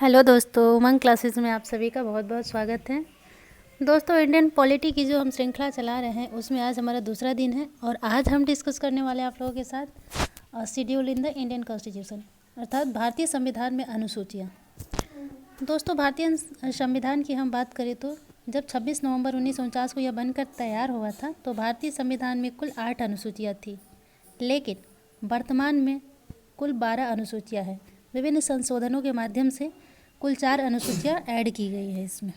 Hello दोस्तों, उमंग classes में आप सभी का बहुत बहुत स्वागत है। दोस्तों, इंडियन पॉलिटी की जो हम श्रृंखला चला रहे हैं उसमें आज हमारा दूसरा दिन है और आज हम डिस्कस करने वाले हैं आप लोगों के साथ schedule in the Indian constitution, अर्थात भारतीय संविधान में अनुसूचियाँ। दोस्तों, भारतीय संविधान की हम बात करें तो जब 26 नवंबर 1949 को यह बनकर तैयार हुआ था तो भारतीय संविधान में कुल 8 अनुसूचियाँ थी, लेकिन वर्तमान में कुल 12 अनुसूचियाँ हैं। विभिन्न संशोधनों के माध्यम से कुल 4 अनुसूचियाँ ऐड की गई है इसमें।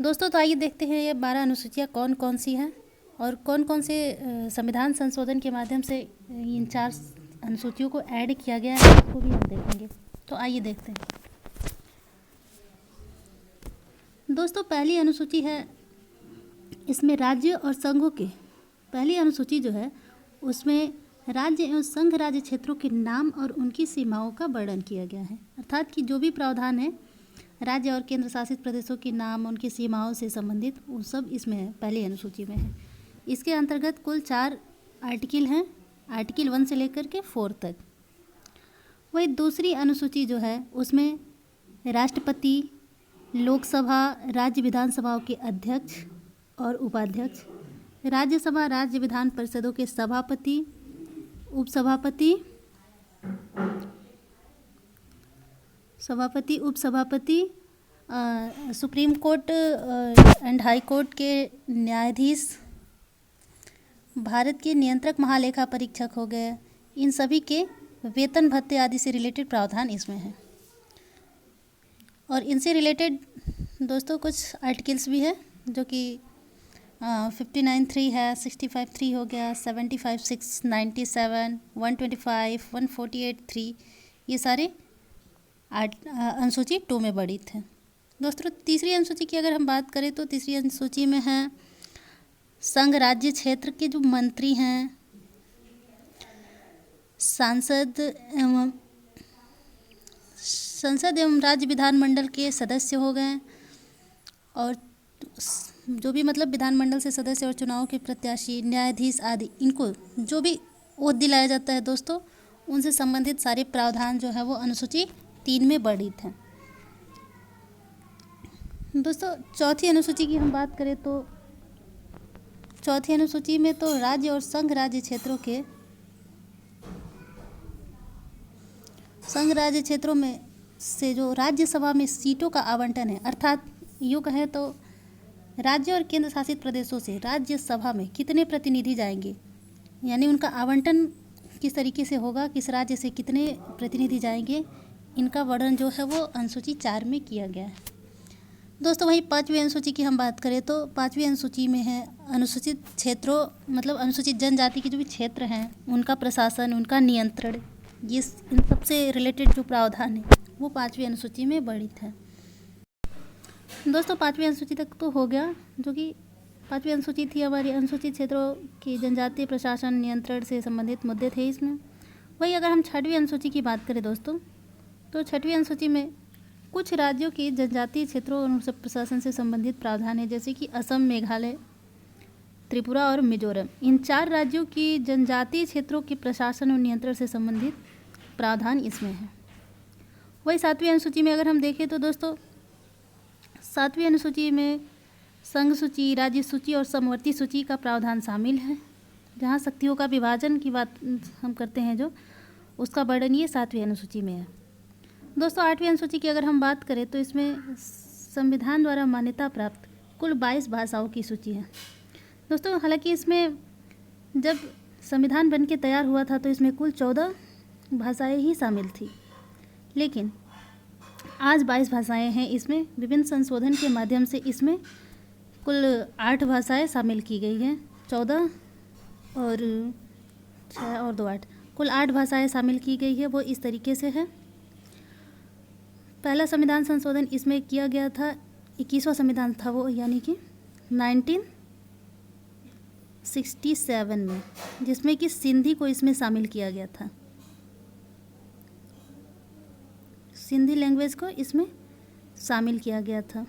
दोस्तों, तो आइए देखते हैं ये 12 अनुसूचियाँ कौन कौन सी हैं और कौन कौन से संविधान संशोधन के माध्यम से इन 4 अनुसूचियों को ऐड किया गया है, इसको भी हम देखेंगे। तो आइए देखते हैं। दोस्तों, पहली अनुसूची है, इसमें राज्य और संघों के, पहली अनुसूची जो है उसमें राज्य एवं संघ राज्य क्षेत्रों के नाम और उनकी सीमाओं का वर्णन किया गया है। अर्थात कि जो भी प्रावधान है राज्य और केंद्र शासित प्रदेशों के नाम, उनकी सीमाओं से संबंधित, वो सब इसमें है, पहली अनुसूची में है। इसके अंतर्गत कुल 4 आर्टिकल हैं, आर्टिकल 1 से लेकर के 4 तक। वही दूसरी अनुसूची जो है उसमें राष्ट्रपति, लोकसभा, राज्य विधानसभाओं के अध्यक्ष और उपाध्यक्ष, राज्यसभा, राज्य विधान परिषदों के सभापति, उपसभापति, उपसभापति, supreme court and high court के न्यायाधीश, भारत के नियंत्रक महालेखा परीक्षक हो गए, इन सभी के वेतन भत्ते आदि से रिलेटेड प्रावधान इसमें है। और इनसे रिलेटेड दोस्तों कुछ आर्टिकल्स भी है जो कि 59(3) है, 65(3) हो गया, 75(6), 97, 125, 148(3), ये सारे अनुसूची 2 में वर्णित हैं। दोस्तों, तीसरी अनुसूची की अगर हम बात करें तो तीसरी अनुसूची में है संघ राज्य क्षेत्र के जो मंत्री हैं, संसद एवं राज्य विधानमंडल के सदस्य हो गए, और जो भी मतलब विधानमंडल से सदस्य और चुनाव के प्रत्याशी, न्यायाधीश आदि, इनको जो भी ओहदा दिलाया जाता है दोस्तों, उनसे संबंधित सारे प्रावधान जो है वो अनुसूची 3 में वर्णित हैं। दोस्तों, चौथी अनुसूची की हम बात करें तो चौथी अनुसूची में तो राज्य और संघ राज्य क्षेत्रों के, संघ राज्य क्षेत्रों में से जो राज्यसभा में सीटों का आवंटन है, अर्थात यूँ कहें तो राज्य और केंद्र शासित प्रदेशों से राज्यसभा में कितने प्रतिनिधि जाएंगे, यानी उनका आवंटन किस तरीके से होगा, किस राज्य से कितने प्रतिनिधि जाएंगे, इनका वर्णन जो है वो अनुसूची 4 में किया गया है। दोस्तों, वहीं 5वीं अनुसूची की हम बात करें तो 5वीं अनुसूची में है अनुसूचित क्षेत्रों, मतलब अनुसूचित जनजाति के जो भी क्षेत्र हैं उनका प्रशासन, उनका नियंत्रण, ये इन सबसे रिलेटेड जो प्रावधान है वो 5वीं अनुसूची में वर्णित है। दोस्तों, 5वीं अनुसूची तक तो हो गया, जो कि 5वीं अनुसूची थी हमारी अनुसूचित क्षेत्रों की जनजातीय प्रशासन नियंत्रण से संबंधित मुद्दे थे इसमें। वही अगर हम 6वीं अनुसूची की बात करें दोस्तों, तो 6वीं अनुसूची में कुछ राज्यों की जनजातीय क्षेत्रों और उनसे प्रशासन से संबंधित प्रावधान है, जैसे कि असम, मेघालय, त्रिपुरा और मिजोरम। इन 4 राज्यों की जनजातीय क्षेत्रों के प्रशासन और नियंत्रण से संबंधित प्रावधान इसमें है। वही 7वीं अनुसूची में अगर हम देखें तो दोस्तों, 7वीं अनुसूची में संघ सूची, राज्य सूची और समवर्ती सूची का प्रावधान शामिल है, जहाँ शक्तियों का विभाजन की बात हम करते हैं जो, उसका वर्णन ये 7वीं अनुसूची में है। दोस्तों, 8वीं अनुसूची की अगर हम बात करें तो इसमें संविधान द्वारा मान्यता प्राप्त कुल 22 भाषाओं की सूची है। दोस्तों, हालांकि इसमें जब संविधान बन के तैयार हुआ था तो इसमें कुल 14 भाषाएँ ही शामिल थी, लेकिन आज 22 भाषाएं हैं। इसमें विभिन्न संशोधन के माध्यम से इसमें कुल 8 भाषाएं शामिल की गई हैं, 14 और 6 और 2 8, कुल 8 भाषाएं शामिल की गई है। वो इस तरीके से है। पहला संविधान संशोधन इसमें किया गया था, 21वां संविधान था वो, यानी कि 1967 में, जिसमें कि सिंधी को इसमें शामिल किया गया था, सिंधी लैंग्वेज को इसमें शामिल किया गया था।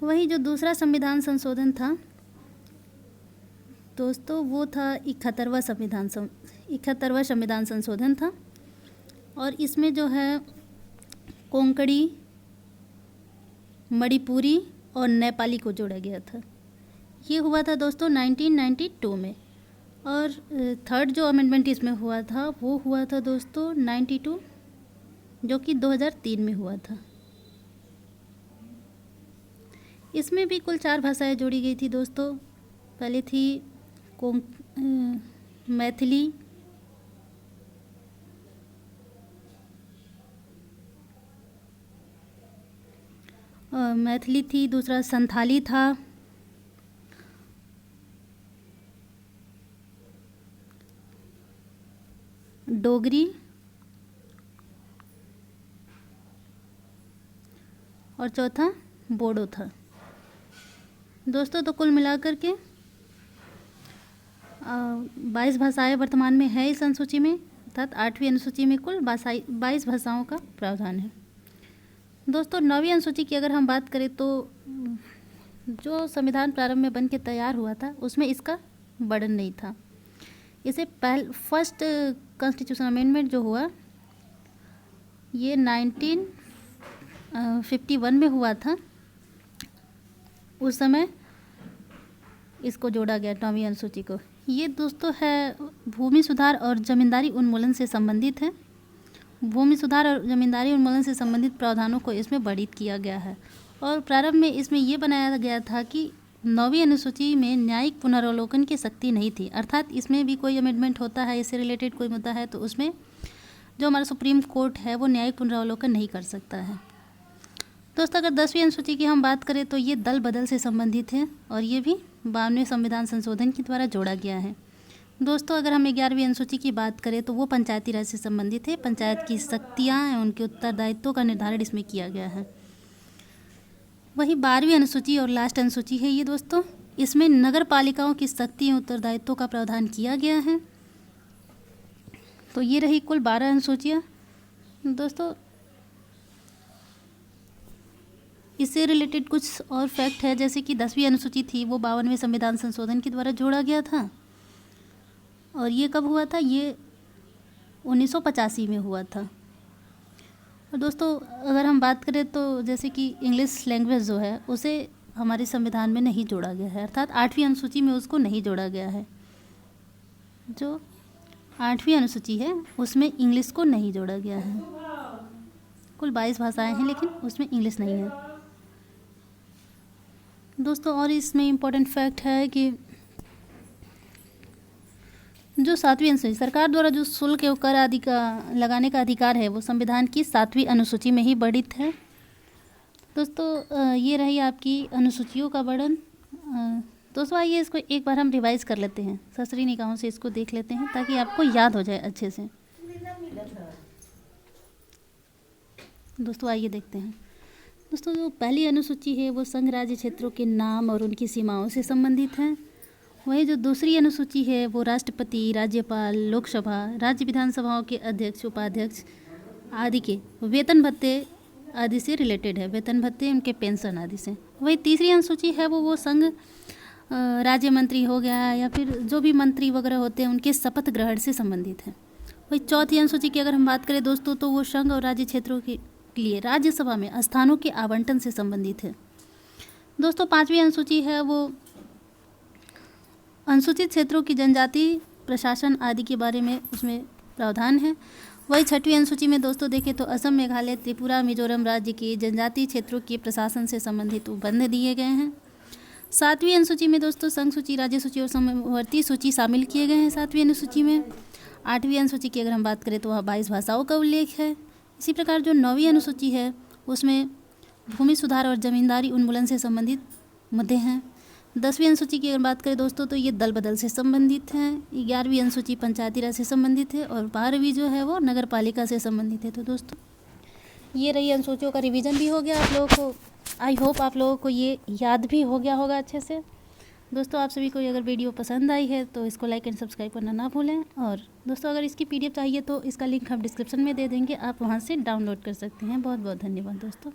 वही जो दूसरा संविधान संशोधन था दोस्तों, वो था 71वां संविधान संशोधन था, और इसमें जो है कोंकणी, मणिपुरी और नेपाली को जोड़ा गया था। ये हुआ था दोस्तों 1992 में। और थर्ड जो अमेंडमेंट इसमें हुआ था वो हुआ था दोस्तों 92, जो कि 2003 में हुआ था। इसमें भी कुल 4 भाषाएं जोड़ी गई थी दोस्तों। पहले थी मैथिली, मैथिली थी, दूसरा संथाली था, डोगरी और चौथा बोडो था। दोस्तों तो कुल मिलाकर के 22 भाषाएं वर्तमान में है इस अनुसूची में, अर्थात 8वीं अनुसूची में कुल 22 भाषाओं का प्रावधान है। दोस्तों 9वीं अनुसूची की अगर हम बात करें तो जो संविधान प्रारंभ में बन के तैयार हुआ था उसमें इसका वर्णन नहीं था। इसे फर्स्ट कॉन्स्टिट्यूशन अमेंडमेंट जो हुआ ये 1951 में हुआ था। उस समय इसको जोड़ा गया 9वीं अनुसूची को। ये दोस्तों है भूमि सुधार और जमींदारी उन्मूलन से संबंधित है। भूमि सुधार और जमींदारी उन्मूलन से संबंधित प्रावधानों को इसमें वर्णित किया गया है। और प्रारंभ में इसमें ये बनाया गया था कि 9वीं अनुसूची में न्यायिक पुनरावलोकन की शक्ति नहीं थी, अर्थात इसमें भी कोई अमेंडमेंट होता है, इससे रिलेटेड कोई मुद्दा है तो उसमें जो हमारा सुप्रीम कोर्ट है वो न्यायिक पुनरावलोकन नहीं कर सकता है। दोस्तों अगर 10वीं अनुसूची की हम बात करें तो ये दल बदल से संबंधित है और ये भी 52वें संविधान संशोधन के द्वारा जोड़ा गया है। दोस्तों अगर हम 11वीं अनुसूची की बात करें तो वो पंचायती राज से संबंधित है। पंचायत की शक्तियाँ एवं उनके उत्तरदायित्वों का निर्धारण इसमें किया गया है। वही 12वीं अनुसूची और लास्ट अनुसूची है ये दोस्तों, इसमें नगर पालिकाओं की शक्ति एवं उत्तरदायित्वों का प्रावधान किया गया है। तो ये रही कुल 12 अनुसूचियाँ। दोस्तों इससे रिलेटेड कुछ और फैक्ट है, जैसे कि 10वीं अनुसूची थी वो 52वें संविधान संशोधन के द्वारा जोड़ा गया था। और ये कब हुआ था? ये 1985 में हुआ था। और दोस्तों अगर हम बात करें तो जैसे कि इंग्लिश लैंग्वेज जो है उसे हमारे संविधान में नहीं जोड़ा गया है, अर्थात 8वीं अनुसूची में उसको नहीं जोड़ा गया है। जो 8वीं अनुसूची है उसमें इंग्लिश को नहीं जोड़ा गया है। कुल 22 भाषाएं हैं लेकिन उसमें इंग्लिश नहीं है। दोस्तों और इसमें इम्पोर्टेंट फैक्ट है कि जो 7वीं अनुसूची सरकार द्वारा जो शुल्क एवं कर आदि का लगाने का अधिकार है वो संविधान की 7वीं अनुसूची में ही वर्णित है। दोस्तों ये रही आपकी अनुसूचियों का वर्णन। दोस्तों आइए इसको एक बार हम रिवाइज कर लेते हैं, ससरी निगाहों से इसको देख लेते हैं ताकि आपको याद हो जाए अच्छे से। दोस्तों आइए देखते हैं। दोस्तों जो पहली अनुसूची है वो संघ राज्य क्षेत्रों के नाम और उनकी सीमाओं से संबंधित है। वही जो दूसरी अनुसूची है वो राष्ट्रपति, राज्यपाल, लोकसभा, राज्य विधानसभाओं के अध्यक्ष, उपाध्यक्ष आदि के वेतन भत्ते आदि से रिलेटेड है, वेतन भत्ते उनके पेंशन आदि से। वही तीसरी अनुसूची है वो संघ राज्य मंत्री हो गया या फिर जो भी मंत्री वगैरह होते हैं उनके शपथ ग्रहण से संबंधित है। वही चौथी अनुसूची की अगर हम बात करें दोस्तों तो वो संघ और राज्य क्षेत्रों के लिए राज्यसभा में स्थानों के आवंटन से संबंधित है। दोस्तों पांचवी अनुसूची है वो अनुसूचित क्षेत्रों की जनजाति प्रशासन आदि के बारे में उसमें प्रावधान है। वही छठवीं अनुसूची में दोस्तों देखें तो असम, मेघालय, त्रिपुरा, मिजोरम राज्य के जनजातीय क्षेत्रों के प्रशासन से संबंधित उपबंध दिए गए हैं। सातवीं अनुसूची में दोस्तों संघ सूची, राज्य सूची और समवर्ती सूची शामिल किए गए हैं सातवीं अनुसूची में। आठवीं अनुसूची की अगर हम बात करें तो वहाँ 22 भाषाओं का उल्लेख है। इसी प्रकार जो नौवीं अनुसूची है उसमें भूमि सुधार और जमींदारी उन्मूलन से संबंधित मुद्दे हैं। 10वीं अनुसूची की अगर बात करें दोस्तों तो ये दल बदल से संबंधित है। 11वीं अनुसूची पंचायती राज से संबंधित है और 12वीं जो है वो नगर पालिका से संबंधित है। तो दोस्तों ये रही अनुसूचियों का रिवीजन भी हो गया आप लोगों को। आई होप आप लोगों को ये याद भी हो गया होगा अच्छे से। दोस्तों आप सभी को अगर वीडियो पसंद आई है तो इसको लाइक एंड सब्सक्राइब करना ना भूलें। और दोस्तों अगर इसकी PDF चाहिए तो इसका लिंक हम डिस्क्रिप्शन में दे देंगे, आप वहाँ से डाउनलोड कर सकते हैं। बहुत बहुत धन्यवाद दोस्तों।